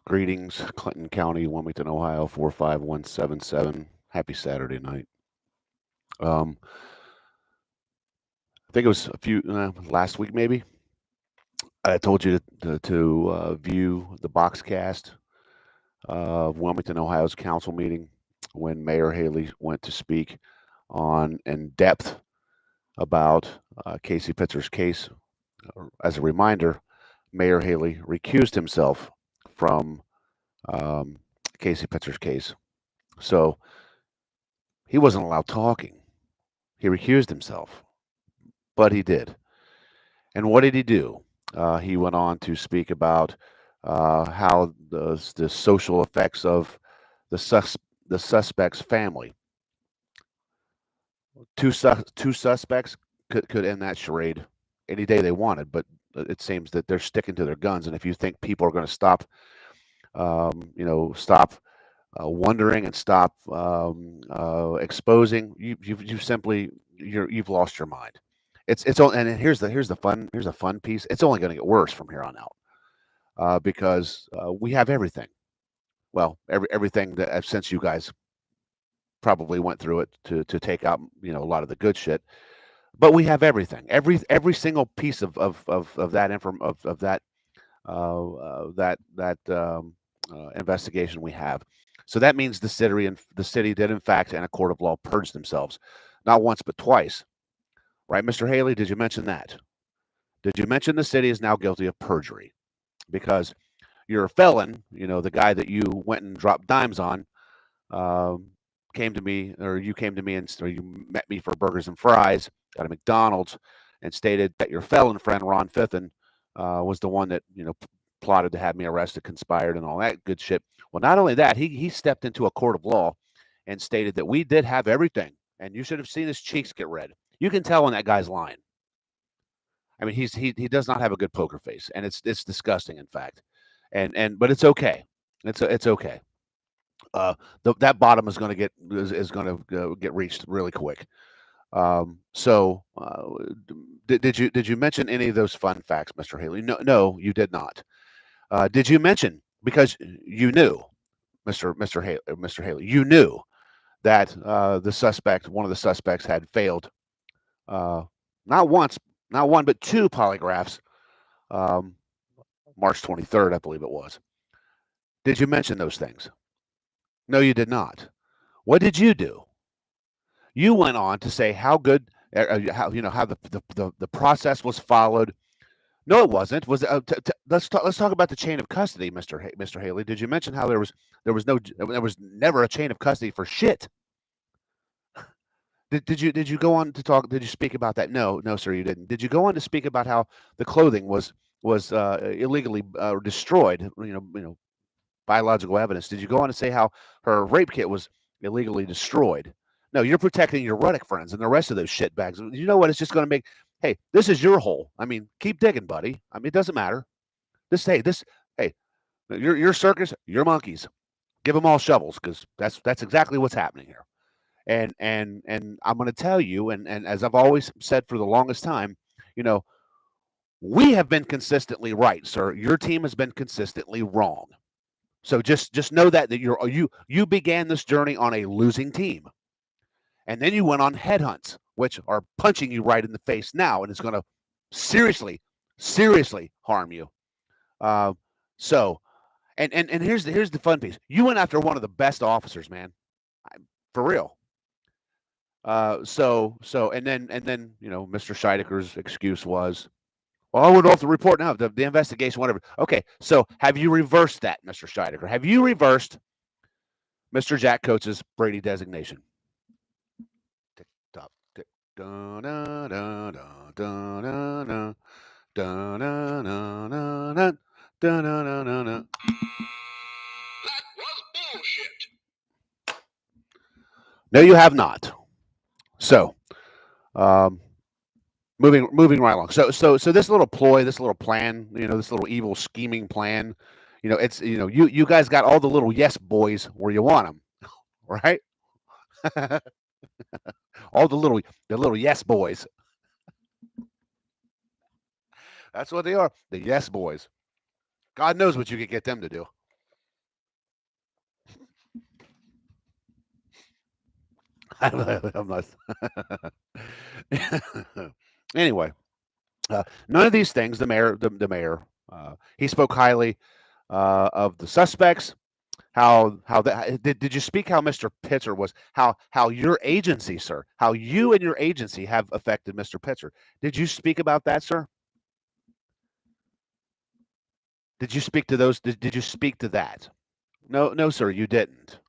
Greetings, Clinton County, Wilmington, Ohio, 45177. Happy Saturday night. Um, I think it was a few last week, maybe. I told you to view the boxcast of Wilmington, Ohio's council meeting when Mayor Haley went to speak on in depth about Casey Pitzer's case. As a reminder, Mayor Haley recused himself from um, Casey Pitzer's case. So he wasn't allowed talking. He recused himself, but he did. And what did he do? He went on to speak about how the social effects of the the suspect's family. Two suspects could end that charade any day they wanted, but it seems that they're sticking to their guns. And if you think people are going to stop, stop wondering and stop exposing, you simply you've lost your mind. It's and here's the fun piece. It's only going to get worse from here on out because we have everything. Well, everything that since you guys probably went through it to take out a lot of the good shit, but we have everything. Every single piece of that of that investigation we have. So that means the city did in fact, in a court of law, purge themselves, not once but twice. Right, Mr. Haley? Did you mention that? Did you mention the city is now guilty of perjury because you're a felon? The guy that you went and dropped dimes on came to me, or you came to me, or you met me for burgers and fries at a McDonald's, and stated that your felon friend Ron Fithen was the one that plotted to have me arrested, conspired, and all that good shit. Well, not only that, he stepped into a court of law and stated that we did have everything, and you should have seen his cheeks get red. You can tell when that guy's lying. I mean, he does not have a good poker face, and it's disgusting, in fact. But it's okay. It's okay. That bottom is going to is going to get reached really quick. So, did you mention any of those fun facts, Mr. Haley? No, you did not. Did you mention, because you knew, Mr. Haley, you knew that one of the suspects, had failed uh, not once, not one, but two polygraphs. Um, March 23rd, I believe it was. Did you mention those things? No, you did not. What did you do? You went on to say how good, how the process was followed. No, it wasn't. Let's talk about the chain of custody, Mr. Haley. Did you mention how there was never a chain of custody for shit? Did you go on to talk? Did you speak about that? No, sir, you didn't. Did you go on to speak about how the clothing was illegally destroyed? Biological evidence. Did you go on to say how her rape kit was illegally destroyed? No, you're protecting your Ruddick friends and the rest of those shitbags. You know what? It's just going to make. Hey, this is your hole. I mean, keep digging, buddy. I mean, it doesn't matter. Hey, your circus, your monkeys. Give them all shovels because that's exactly what's happening here. And I'm going to tell you, and as I've always said for the longest time, you know, we have been consistently right, sir. Your team has been consistently wrong. So just know that you began this journey on a losing team, and then you went on headhunts, which are punching you right in the face now, and it's going to seriously harm you. Uh, so, and here's the fun piece. You went after one of the best officers, man, for real. And then Mr. Scheidecker's excuse was, well, I would off the report now, the investigation, whatever. Okay, so have you reversed that, Mr. Scheidecker? Have you reversed Mr. Jack Coates's Brady designation? Tick tock tick. Da da da da da da da da da da da da da da da. That was bullshit. No, you have not. So, um, moving right along. So this little ploy, this little plan, this little evil scheming plan, it's you guys got all the little yes boys where you want them, right? All the little yes boys. That's what they are, the yes boys. God knows what you could get them to do. I'm not. Anyway, none of these things. The mayor, he spoke highly of the suspects. How that did you speak? How Mr. Pitzer was how your agency, sir, how you and your agency have affected Mr. Pitzer. Did you speak about that, sir? Did you speak to those? Did you speak to that? No, sir, you didn't.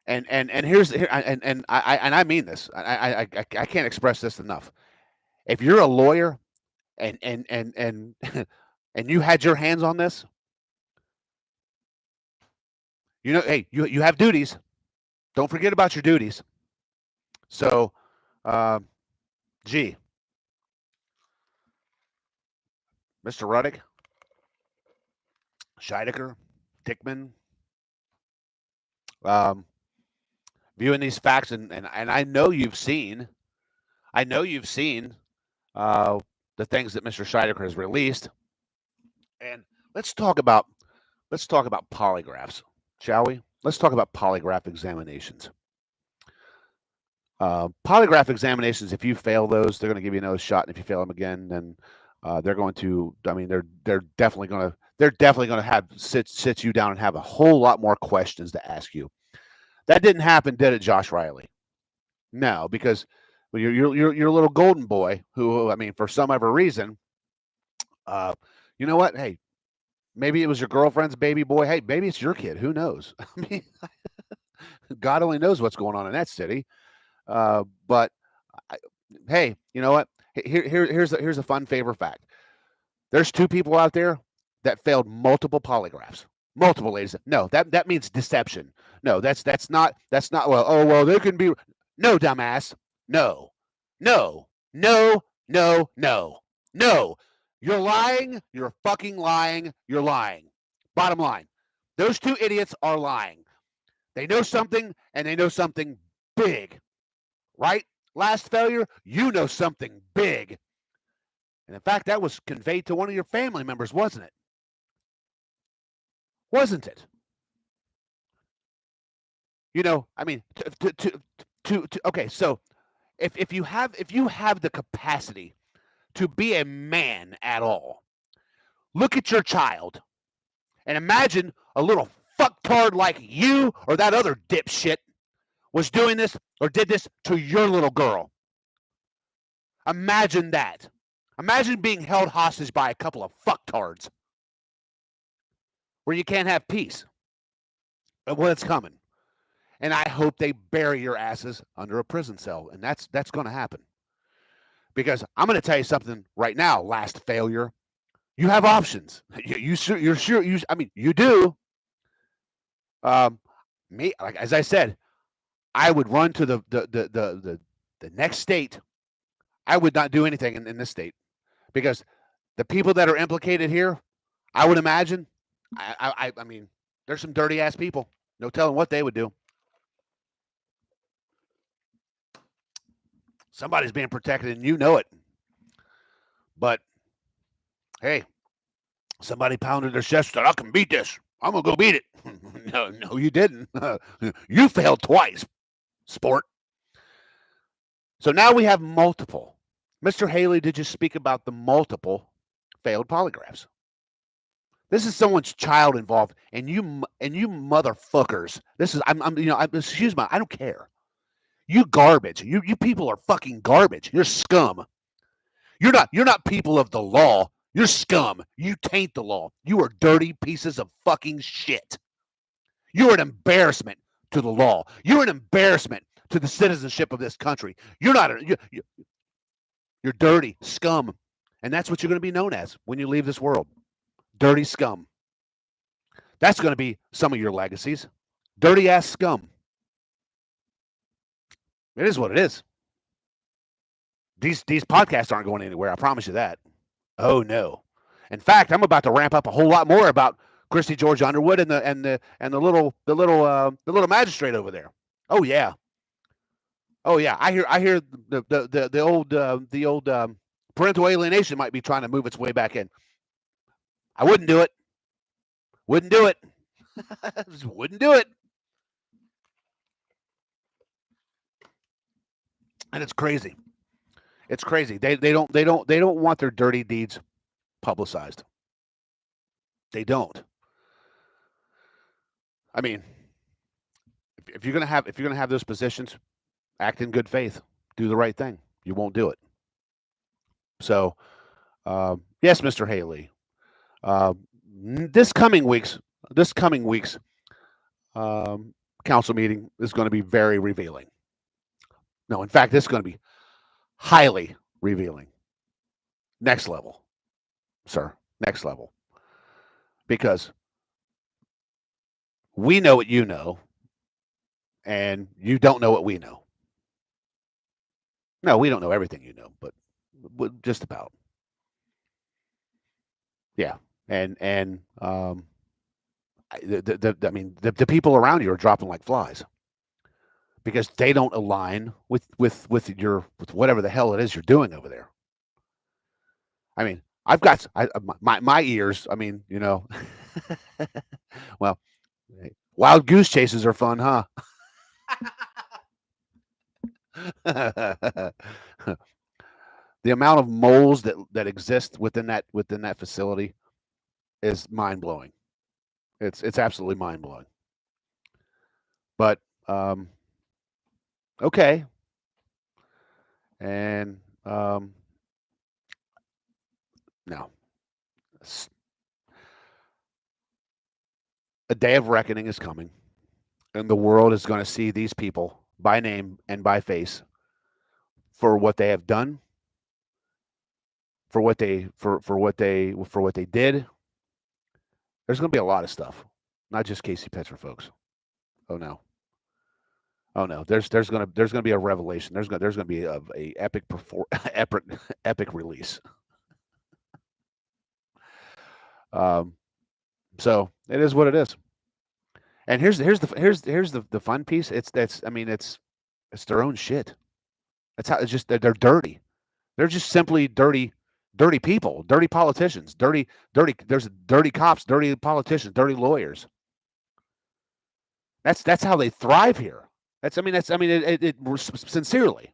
And here's here and I mean this. I can't express this enough. If you're a lawyer and and you had your hands on this, you know, hey, you have duties. Don't forget about your duties. So, uh, gee, Mr. Ruddick, Scheidecker, Dickman, um, viewing these facts, and I know you've seen uh, the things that Mr. Scheidecker has released, and let's talk about polygraphs, shall we? Let's talk about polygraph examinations. Polygraph examinations, if you fail those, they're going to give you another shot, and if you fail them again, then they're going to. I mean, they're definitely going to have sit you down and have a whole lot more questions to ask you. That didn't happen, did it, Josh Riley? No, because well, you're a little golden boy who, I mean, for some other reason, you know what? Hey, maybe it was your girlfriend's baby boy. Hey, maybe it's your kid. Who knows? I mean, God only knows what's going on in that city. But I, hey, you know what? Here's a fun favor fact. There's two people out there that failed multiple polygraphs. Multiple, ladies. No, that means deception. No, that's not well. Oh well, there can be no, dumbass. No, no, no, no, no, no. You're lying. You're fucking lying. You're lying. Bottom line, those two idiots are lying. They know something, and they know something big. Right? Last failure, you know something big. And in fact, that was conveyed to one of your family members, wasn't it? Wasn't it? You know, I mean, okay, so if you have the capacity to be a man at all, look at your child and imagine a little fucktard like you or that other dipshit was doing this or did this to your little girl. Imagine that. Imagine being held hostage by a couple of fucktards where you can't have peace. Well, it's coming. And I hope they bury your asses under a prison cell. And that's going to happen. Because I'm going to tell you something right now, last failure. You have options. You're sure. I mean, you do. Me, like as I said, I would run to the next state. I would not do anything in this state because the people that are implicated here, I would imagine, I mean, there's some dirty ass people. No telling what they would do. Somebody's being protected, and you know it. But hey, somebody pounded their chest and said, "I can beat this. I'm gonna go beat it." No, you didn't. You failed twice, sport. So now we have multiple. Mr. Haley, did you speak about the multiple failed polygraphs? This is someone's child involved, and you motherfuckers. This is excuse me, I don't care. You garbage. You people are fucking garbage. You're scum. You're not people of the law. You're scum. You taint the law. You are dirty pieces of fucking shit. You're an embarrassment to the law. You're an embarrassment to the citizenship of this country. You're not you're dirty scum. And that's what you're going to be known as when you leave this world. Dirty scum. That's going to be some of your legacies. Dirty ass scum. It is what it is. These podcasts aren't going anywhere. I promise you that. Oh no. In fact, I'm about to ramp up a whole lot more about Christy George Underwood and the little magistrate over there. Oh yeah. Oh yeah. I hear the old parental alienation might be trying to move its way back in. I wouldn't do it. Wouldn't do it. Wouldn't do it. And it's crazy. It's crazy. They don't want their dirty deeds publicized. They don't. I mean, if you're gonna have those positions, act in good faith, do the right thing. You won't do it. So, yes, Mr. Haley, uh, this coming week's council meeting is going to be very revealing. No, in fact, this is going to be highly revealing. Next level, sir. Next level. Because we know what you know, and you don't know what we know. No, we don't know everything you know, but just about. Yeah, and I mean, the people around you are dropping like flies because they don't align with whatever the hell it is you're doing over there. I mean, I've got my ears. I mean, well, wild goose chases are fun, huh? The amount of moles that exist within that facility is mind blowing. It's absolutely mind blowing. But okay, and no, a day of reckoning is coming, and the world is going to see these people by name and by face for what they have done, for what they did. There's going to be a lot of stuff, not just Casey Petra, folks. Oh no. Oh no, there's gonna be a revelation. There's gonna be a epic release. So it is what it is. And here's the fun piece. It's their own shit. That's how it's just they're dirty. They're just simply dirty people, dirty politicians, There's dirty cops, dirty politicians, dirty lawyers. That's how they thrive here. Sincerely.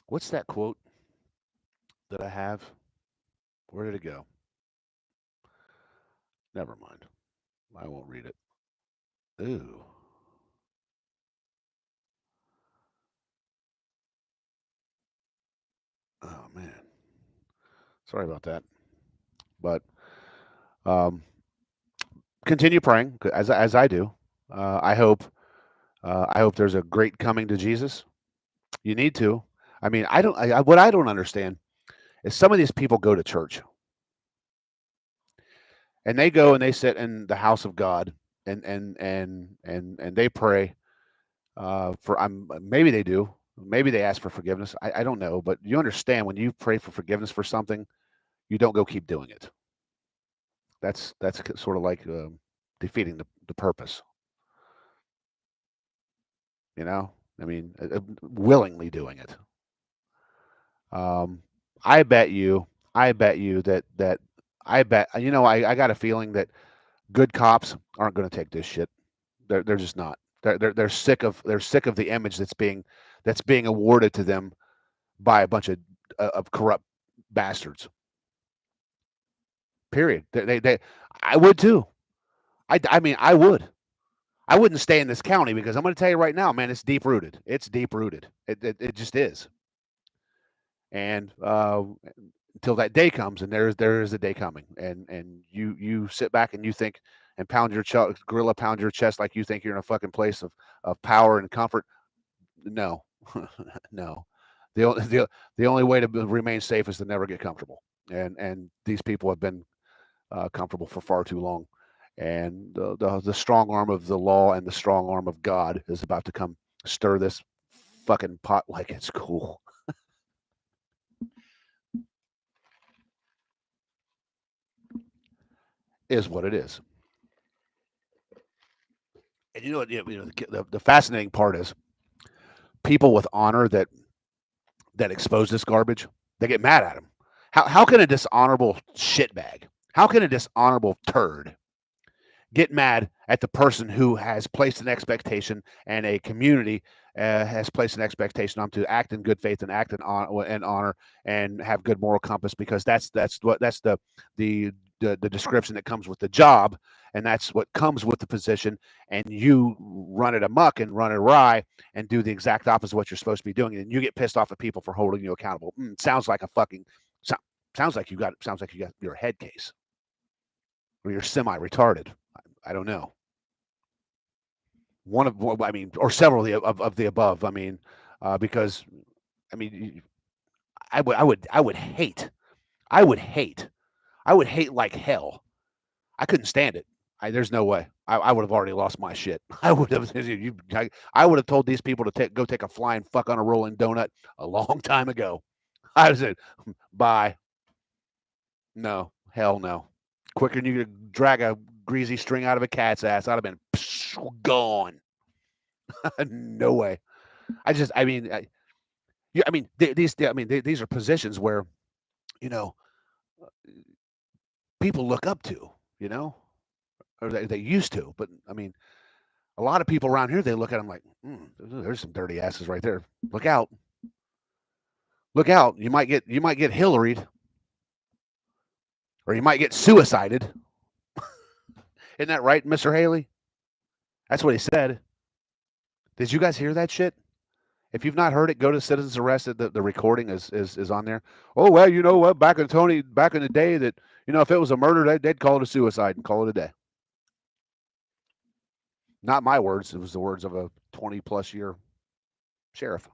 What's that quote that I have? Where did it go? Never mind. I won't read it. Ooh. Oh man. Sorry about that. But continue praying as I do. I hope there's a great coming to Jesus. You need to. I mean, what I don't understand is some of these people go to church and they go and they sit in the house of God and they pray maybe they do. Maybe they ask for forgiveness. I don't know, but you understand when you pray for forgiveness for something, you don't go keep doing it. That's sort of like defeating the purpose. You know, I mean, willingly doing it. I bet you that I bet I got a feeling that good cops aren't going to take this shit. They're just not. They're sick of the image that's being awarded to them by a bunch of corrupt bastards. Period. I would too. I mean, I would. I wouldn't stay in this county because I'm going to tell you right now, man, it's deep rooted. It's deep rooted. It just is. And until that day comes, and there is a day coming, and you sit back and you think and gorilla pound your chest like you think you're in a fucking place of power and comfort. No, no. The only way to remain safe is to never get comfortable. And these people have been comfortable for far too long. And the strong arm of the law and the strong arm of God is about to come stir this fucking pot like it's cool. Is what it is. And the fascinating part is people with honor that expose this garbage, they get mad at him. How can a dishonorable shitbag, how can a dishonorable turd get mad at the person who has placed an expectation and a community has placed an expectation on to act in good faith and act in honor and have good moral compass, because that's the the description that comes with the job, and that's what comes with the position. And you run it amok and run it awry and do the exact opposite of what you're supposed to be doing, and you get pissed off at people for holding you accountable. Sounds like a fucking sounds like you got your head case, or you're semi-retarded. I don't know. One of, I mean, or several of the above. I mean, because I mean, I would hate, I would hate, I would hate like hell. I couldn't stand it. There's no way. I would have already lost my shit. I would have. I would have told these people to go take a flying fuck on a rolling donut a long time ago. I said, bye. No, hell no. Quicker than you could drag a greasy string out of a cat's ass, I'd have been gone. No way. I mean, yeah, I mean, these are positions where, you know, people look up to, you know, or they used to. But I mean, a lot of people around here, they look at them like, there's some dirty asses right there. Look out. Look out. You might get Hillaried, or you might get suicided. Isn't that right, Mr. Haley? That's what he said. Did you guys hear that shit? If you've not heard it, go to Citizens Arrested. The recording is on there. Oh, well, you know what? Back in the day, that, you know, if it was a murder, they'd call it a suicide and call it a day. Not my words. It was the words of a 20-plus year sheriff.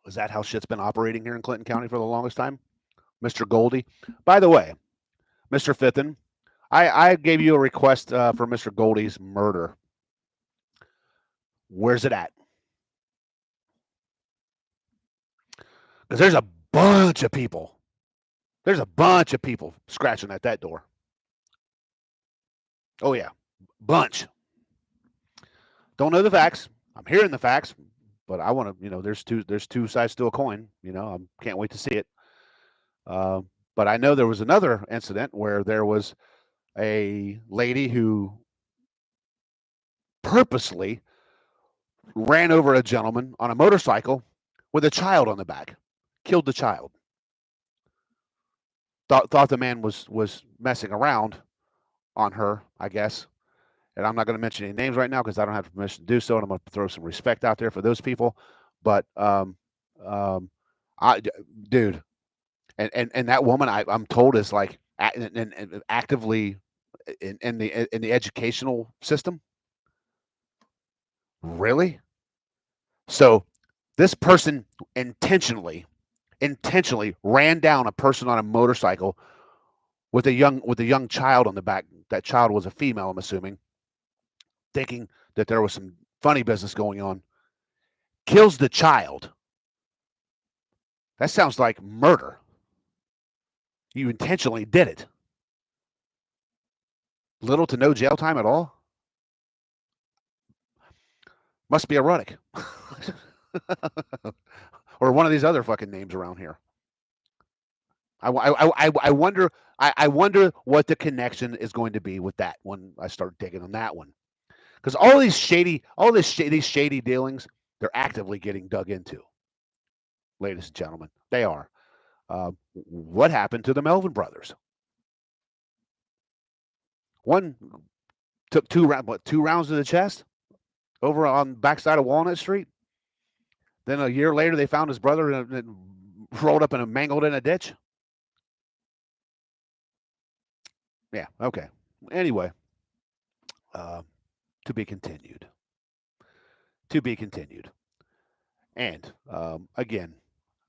Is that how shit's been operating here in Clinton County for the longest time? Mr. Goldie. By the way, Mr. Fitton, I gave you a request for Mr. Goldie's murder. Where's it at? Because there's a bunch of people. There's a bunch of people scratching at that door. Oh, yeah. Bunch. Don't know the facts. I'm hearing the facts, but I want to, you know, there's two sides to a coin. You know, I can't wait to see it. But I know there was another incident where there was a lady who purposely ran over a gentleman on a motorcycle with a child on the back, killed the child. Thought the man was messing around on her, I guess. And I'm not going to mention any names right now because I don't have permission to do so, and I'm going to throw some respect out there for those people. But dude, and that woman, I'm told, is like actively in the educational system. Really? So this person intentionally ran down a person on a motorcycle with a young child on the back. That child was a female, I'm assuming, thinking that there was some funny business going on. Kills the child. That sounds like murder. You intentionally did it. Little to no jail time at all. Must be erotic. Or one of these other fucking names around here. I wonder. I wonder what the connection is going to be with that when I start digging on that one, because these shady dealings, they're actively getting dug into. Ladies and gentlemen, they are. What happened to the Melvin brothers? One took two rounds to the chest over on the backside of Walnut Street. Then a year later, they found his brother rolled up and mangled in a ditch. Yeah. Okay. Anyway, to be continued. To be continued. And again,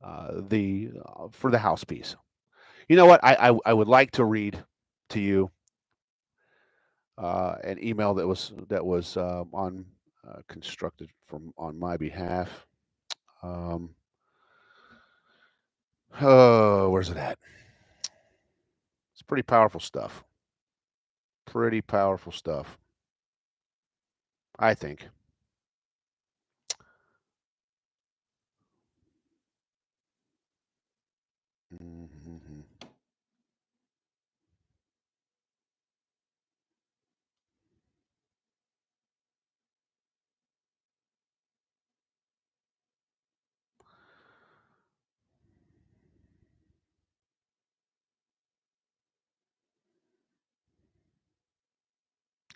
for the house piece. You know what? I would like to read to you an email that was on constructed on my behalf. Oh, where's it at? It's pretty powerful stuff. Pretty powerful stuff, I think. Mm-hmm.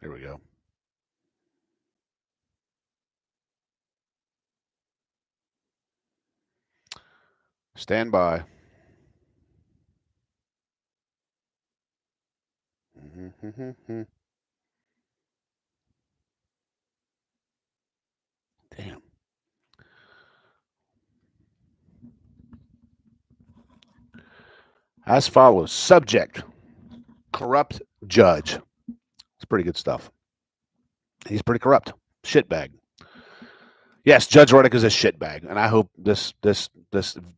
Here we go. Stand by. Damn. As follows. Subject: corrupt judge. It's pretty good stuff. He's pretty corrupt. Shitbag. Yes, Judge Ruddock is a shitbag, and I hope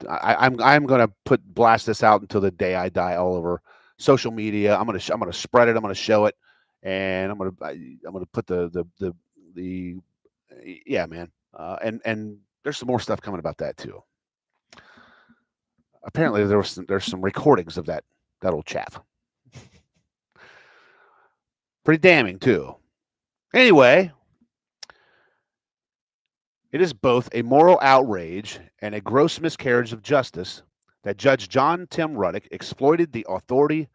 I'm gonna blast this out until the day I die all over social media. I'm gonna spread it. I'm gonna show it, and I'm gonna put the yeah, man. And there's some more stuff coming about that too. Apparently there's some recordings of that old chap. Pretty damning too. Anyway, it is both a moral outrage and a gross miscarriage of justice that Judge John Tim Ruddock exploited the authority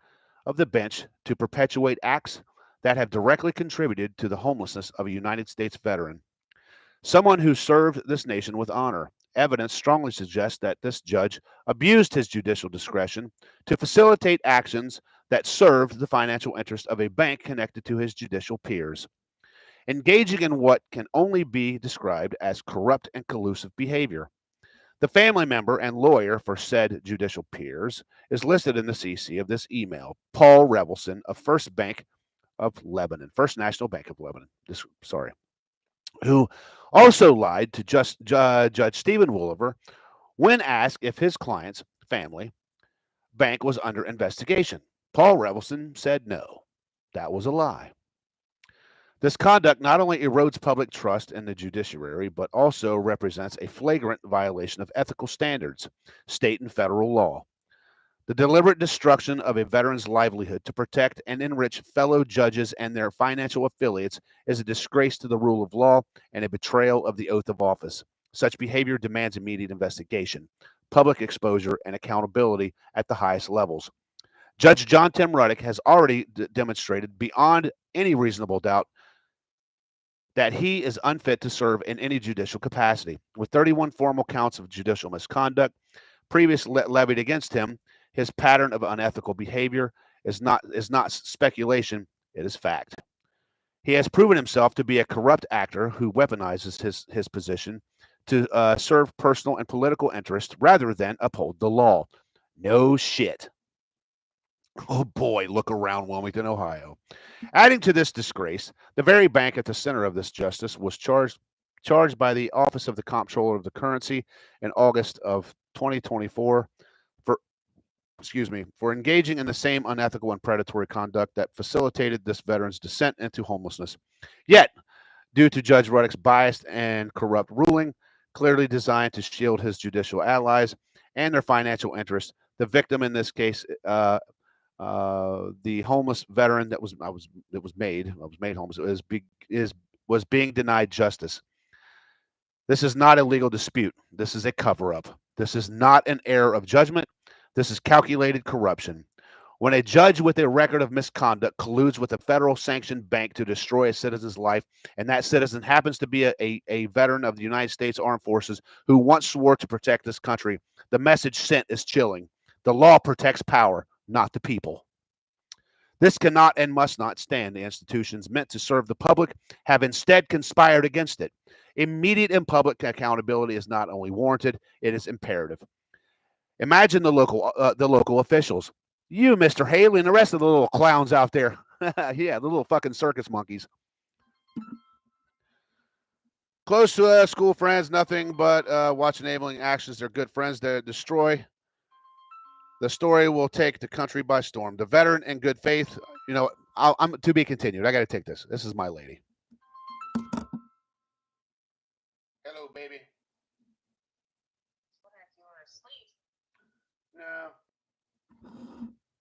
of the bench to perpetuate acts that have directly contributed to the homelessness of a United States veteran, someone who served this nation with honor. Evidence strongly suggests that this judge abused his judicial discretion to facilitate actions that served the financial interest of a bank connected to his judicial peers, engaging in what can only be described as corrupt and collusive behavior. The family member and lawyer for said judicial peers is listed in the CC of this email: Paul Revelson of First National Bank of Lebanon. Who also lied to Judge Stephen Wooliver when asked if his client's family bank was under investigation. Paul Revelson said no. That was a lie. This conduct not only erodes public trust in the judiciary, but also represents a flagrant violation of ethical standards, state and federal law. The deliberate destruction of a veteran's livelihood to protect and enrich fellow judges and their financial affiliates is a disgrace to the rule of law and a betrayal of the oath of office. Such behavior demands immediate investigation, public exposure, and accountability at the highest levels. Judge John Tim Ruddock has already demonstrated beyond any reasonable doubt that he is unfit to serve in any judicial capacity. With 31 formal counts of judicial misconduct previously levied against him, his pattern of unethical behavior is not speculation, it is fact. He has proven himself to be a corrupt actor who weaponizes his position to serve personal and political interests rather than uphold the law. No shit. Oh boy, look around Wilmington, Ohio. Adding to this disgrace, the very bank at the center of this justice was charged by the Office of the Comptroller of the Currency in August of 2024 for engaging in the same unethical and predatory conduct that facilitated this veteran's descent into homelessness. Yet, due to Judge Ruddock's biased and corrupt ruling, clearly designed to shield his judicial allies and their financial interests, the victim in this case, the homeless veteran that was made homeless, was being denied justice. This is not a legal dispute. This is a cover-up. This is not an error of judgment. This is calculated corruption. When a judge with a record of misconduct colludes with a federal sanctioned bank to destroy a citizen's life, and that citizen happens to be a veteran of the United States Armed Forces who once swore to protect this country, the message sent is chilling. The law protects power, not the people. This cannot and must not stand. The institutions meant to serve the public have instead conspired against it. Immediate and public accountability is not only warranted, it is imperative. Imagine the local officials. You, Mr. Haley, and the rest of the little clowns out there. Yeah, the little fucking circus monkeys. Close to school friends, nothing but watch enabling actions. They're good friends that destroy. The story will take the country by storm. The veteran in good faith, I'm to be continued. I got to take this. This is my lady. Hello, baby.